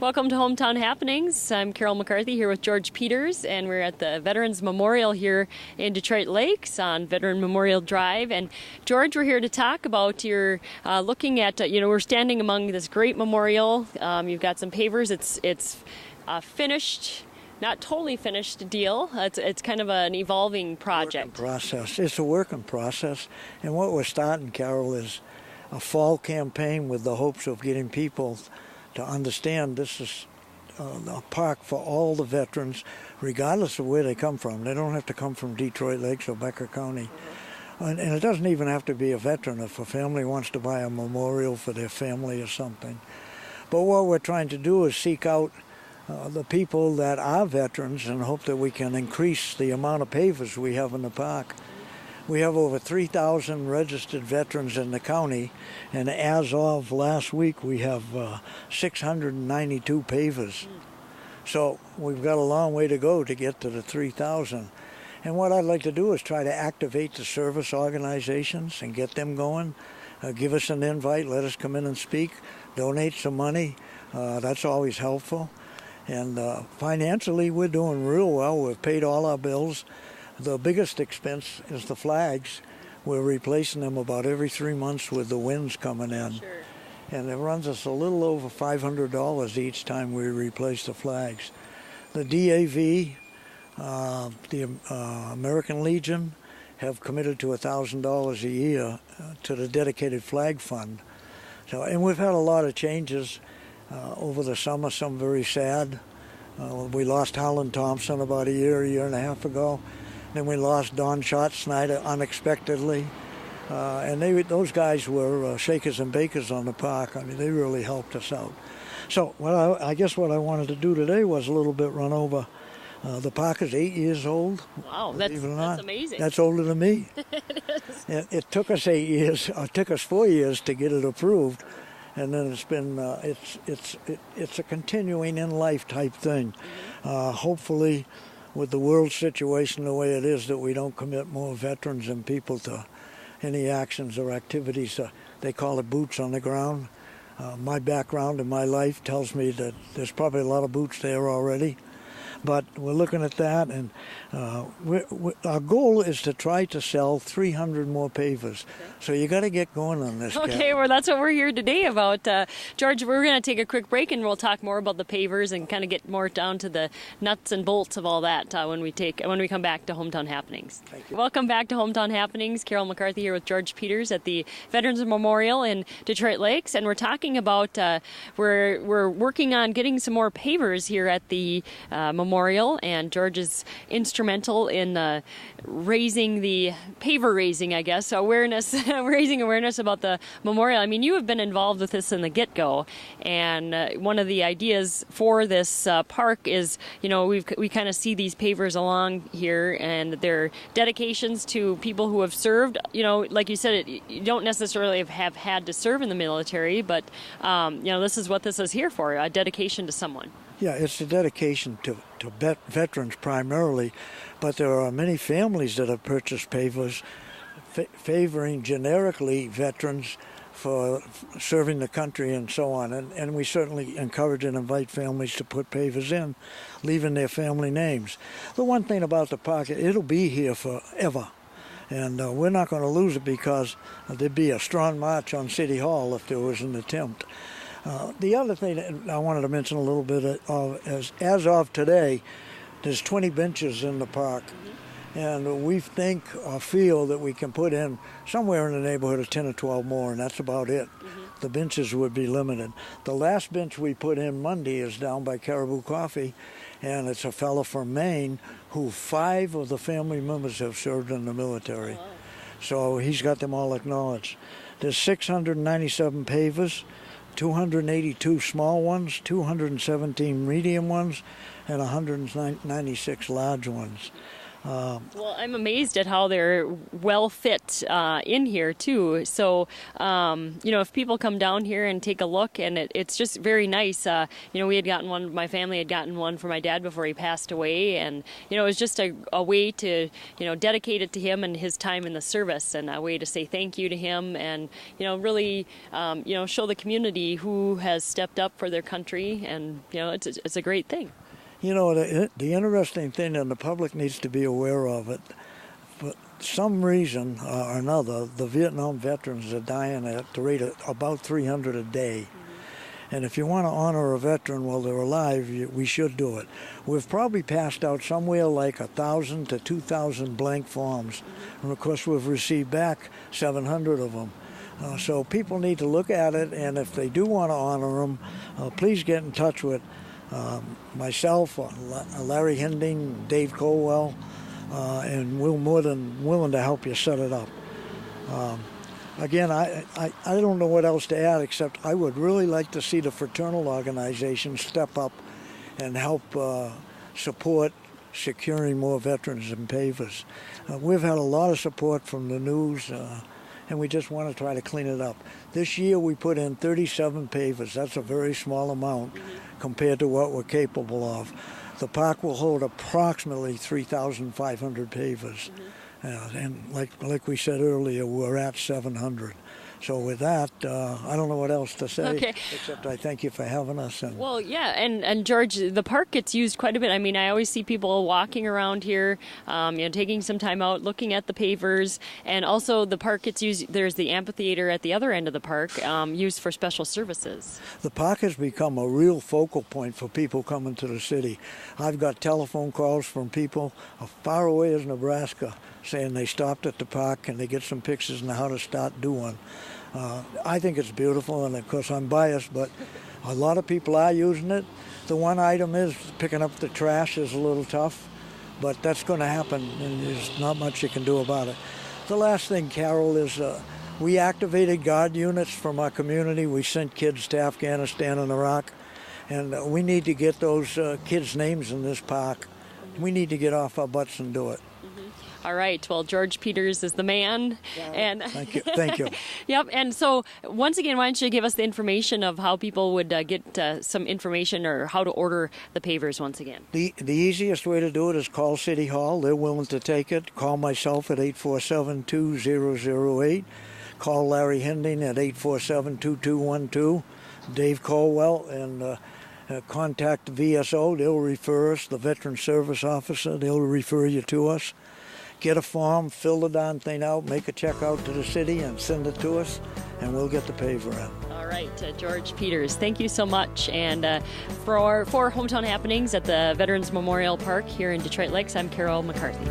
Welcome to Hometown Happenings. I'm Carol McCarthy here with George Peters, and we're at the Veterans Memorial here in Detroit Lakes on Veteran Memorial Drive. And George, we're here to talk about your looking at, we're standing among this great memorial. You've got some pavers. It's finished, not totally finished deal. It's kind of an evolving project. Process. It's a working process. And what we're starting, Carol, is a fall campaign with the hopes of getting people to understand this is a park for all the veterans, regardless of where they come from. They don't have to come from Detroit Lakes or Becker County. And it doesn't even have to be a veteran if a family wants to buy a memorial for their family or something. But what we're trying to do is seek out the people that are veterans and hope that we can increase the amount of pavers we have in the park. We have over 3,000 registered veterans in the county, and as of last week, we have 692 pavers. So we've got a long way to go to get to the 3,000. And what I'd like to do is try to activate the service organizations and get them going. Give us an invite, let us come in and speak, donate some money. That's always helpful. And financially, we're doing real well. We've paid all our bills. The biggest expense is the flags. We're replacing them about every 3 months with the winds coming in. Sure. And it runs us a little over $500 each time we replace the flags. The DAV, the American Legion, have committed to $1,000 a year to the dedicated flag fund. So, and we've had a lot of changes over the summer, some very sad. We lost Howland Thompson about a year and a half ago. Then we lost Don Schatzsnyder unexpectedly. And those guys were shakers and bakers on the park. I mean, they really helped us out. So I guess what I wanted to do today was a little bit run over. The park is 8 years old. Wow, that's amazing. That's older than me. It is. It took us 8 years, or it took us 4 years to get it approved. And then it's been, it's a continuing in life type thing. Hopefully, with the world situation the way it is, that we don't commit more veterans and people to any actions or activities. They call it boots on the ground. My background in my life tells me that there's probably a lot of boots there already. But we're looking at that, and our goal is to try to sell 300 more pavers. Okay. So you got to get going on this. Okay, well, that's what we're here today about. George, we're going to take a quick break, and we'll talk more about the pavers and kind of get more down to the nuts and bolts of all that when we come back to Hometown Happenings. Thank you. Welcome back to Hometown Happenings. Carol McCarthy here with George Peters at the Veterans Memorial in Detroit Lakes, and we're talking about we're working on getting some more pavers here at the memorial, and George is instrumental in raising the paver raising, I guess, awareness, raising awareness about the memorial. I mean, you have been involved with this in the get-go, and one of the ideas for this park is, we kind of see these pavers along here, and they're dedications to people who have served. Like you said, you don't necessarily have had to serve in the military, but this is what this is here for, a dedication to someone. Yeah, it's a dedication to veterans primarily, but there are many families that have purchased pavers favoring generically veterans for serving the country and so on. And we certainly encourage and invite families to put pavers in, leaving their family names. The one thing about the park, it'll be here forever. And we're not going to lose it because there'd be a strong march on City Hall if there was an attempt. The other thing that I wanted to mention a little bit of is, as of today, there's 20 benches in the park, and we think or feel that we can put in somewhere in the neighborhood of 10 or 12 more, and that's about it. The benches would be limited. The last bench we put in Monday is down by Caribou Coffee, and it's a fellow from Maine who 5 of the family members have served in the military. Oh, wow. So he's got them all acknowledged. There's 697 pavers, 282 small ones, 217 medium ones, and 196 large ones. Well, I'm amazed at how they're well fit in here too. So, if people come down here and take a look, and it's just very nice. We had gotten one. My family had gotten one for my dad before he passed away, and it was just a way to dedicate it to him and his time in the service, and a way to say thank you to him, and really show the community who has stepped up for their country, and it's a great thing. The interesting thing, and the public needs to be aware of it, for some reason or another, the Vietnam veterans are dying at the rate of about 300 a day. Mm-hmm. And if you want to honor a veteran while they're alive, we should do it. We've probably passed out somewhere like 1,000 to 2,000 blank forms. Mm-hmm. And of course, we've received back 700 of them. So people need to look at it, and if they do want to honor them, please get in touch with myself, Larry Hinding, Dave Colwell, and we're more than willing to help you set it up. Again, I don't know what else to add, except I would really like to see the fraternal organizations step up and help support securing more veterans and pavers. We've had a lot of support from the news, and we just want to try to clean it up. This year we put in 37 pavers. That's a very small amount compared to what we're capable of. The park will hold approximately 3,500 pavers. And like we said earlier, we're at 700. So with that, I don't know what else to say, except I thank you for having us. Well, yeah, and George, the park gets used quite a bit. I mean, I always see people walking around here, taking some time out, looking at the pavers, and also the park gets used. There's the amphitheater at the other end of the park, used for special services. The park has become a real focal point for people coming to the city. I've got telephone calls from people as far away as Nebraska saying they stopped at the park and they get some pictures on how to start doing. I think it's beautiful, and of course I'm biased, but a lot of people are using it. The one item is picking up the trash is a little tough, but that's going to happen, and there's not much you can do about it. The last thing, Carol, is we activated guard units from our community. We sent kids to Afghanistan and Iraq, and we need to get those kids' names in this park. We need to get off our butts and do it. All right. Well, George Peters is the man. And Thank you. Thank you. Yep. And so, once again, why don't you give us the information of how people would get some information or how to order the pavers once again? The easiest way to do it is call City Hall. They're willing to take it. Call myself at 847-2008. Call Larry Hinding at 847-2212. Dave Colwell, and contact VSO. They'll refer us, the Veteran Service Officer. They'll refer you to us. Get a form, fill the darn thing out, make a check out to the city, and send it to us, and we'll get the paver in. All right, George Peters, thank you so much. And for Hometown Happenings at the Veterans Memorial Park here in Detroit Lakes, I'm Carol McCarthy.